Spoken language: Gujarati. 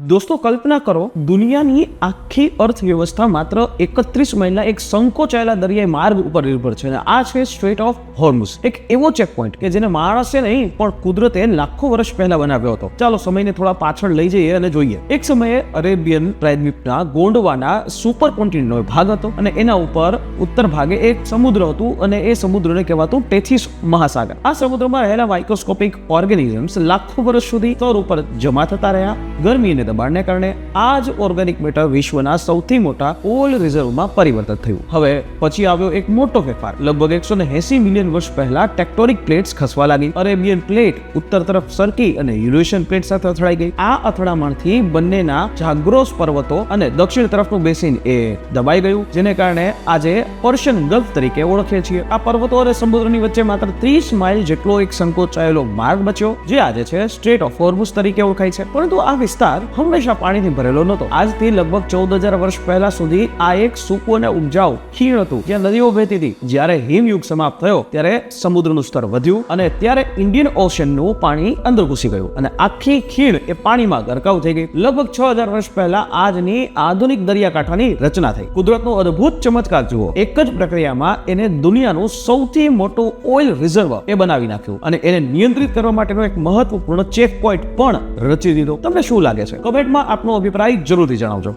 દોસ્તો કલ્પના કરો, દુનિયાની આખી અર્થવ્યવસ્થા માત્ર 31 માઇલના એક સંકોચાયેલા દરિયાઈ માર્ગ ઉપર નિર્ભર છે. અને આ છે સ્ટ્રેટ ઓફ હોર્મુઝ, એક એવો ચેક પોઈન્ટ કે જેને માણસે નહીં પણ કુદરતે લાખો વર્ષ પહેલા બનાવ્યો હતો. ચાલો સમયને થોડા પાછળ લઈ જઈએ અને જોઈએ. એક સમયે અરેબિયન પ્રાયદ્વીપના ગોંડવાના સુપર કોન્ટિનેન્ટનો ભાગ હતો અને એના ઉપર ઉત્તર ભાગે એક સમુદ્ર હતું અને એ સમુદ્રને કહેવાતું ટેથીસ મહાસાગર. આ સમુદ્રમાં રહેલા માઇક્રોસ્કોપિક ઓર્ગેનિઝમ્સ લાખો વર્ષ સુધી સ્તર ઉપર જમા થતા રહ્યા. ગરમી અને દબાણને કારણે આ જ ઓર્ગેનિક મેટર વિશ્વના સૌથી મોટા ઓઇલ રિઝર્વમાં પરિવર્તિત થયું. હવે પછી આવ્યો એક મોટો ફેરફાર. લગભગ 180 મિલિયન વર્ષ પહેલા ટેક્ટોનિક પ્લેટ્સ ખસવા લાગી. અરેબિયન પ્લેટ ઉત્તર તરફ સરકી અને યુરેશિયન પ્લેટ સાથે અથડાઈ ગઈ. આ અથડામણથી બંનેના જાગ્રોસ પર્વતો અને દક્ષિણ તરફનું બેસિન એ દબાઈ ગયું, જેને કારણે આજે પર્શિયન ગલ્ફ તરીકે ઓળખીએ છીએ. આ પર્વતો અને સમુદ્રની વચ્ચે માત્ર 30 માઇલ જેટલો એક સંકોચાયેલો માર્ગ બચ્યો, જે આજે છે સ્ટ્રેટ ઓફ હોર્મુઝ તરીકે ઓળખાય છે. પરંતુ આ વિસ્તાર હંમેશા પાણીથી ભરેલો નહોતો. આજથી લગભગ 14,000 વર્ષ પહેલા સુધી આ એક સૂકું અને ઉપજાઉ ખીણ હતું, જ્યાં નદીઓ વહેતી હતી. જ્યારે હિમયુગ સમાપ્ત થયો ત્યારે સમુદ્રનું સ્તર વધ્યું અને ત્યારે ઇન્ડિયન ઓશનનું પાણી અંદર ઘૂસી ગયું અને આખી ખીણ એ પાણીમાં ગરકાવ થઈ ગઈ. લગભગ 6,000 વર્ષ પહેલા આજની આધુનિક દરિયાકાંઠાની રચના થઈ. કુદરતનો અદ્ભુત ચમત્કાર જુઓ. એક જ પ્રક્રિયામાં એને દુનિયાનું સૌથી મોટું ઓઇલ રિઝર્વ એ બનાવી નાખ્યું અને એને નિયંત્રિત કરવા માટેનો એક મહત્વપૂર્ણ ચેક પોઈન્ટ પણ રચી દીધો. તમને શું લાગે છે? કમેન્ટમાં આપનો અભિપ્રાય જરૂરથી જણાવજો.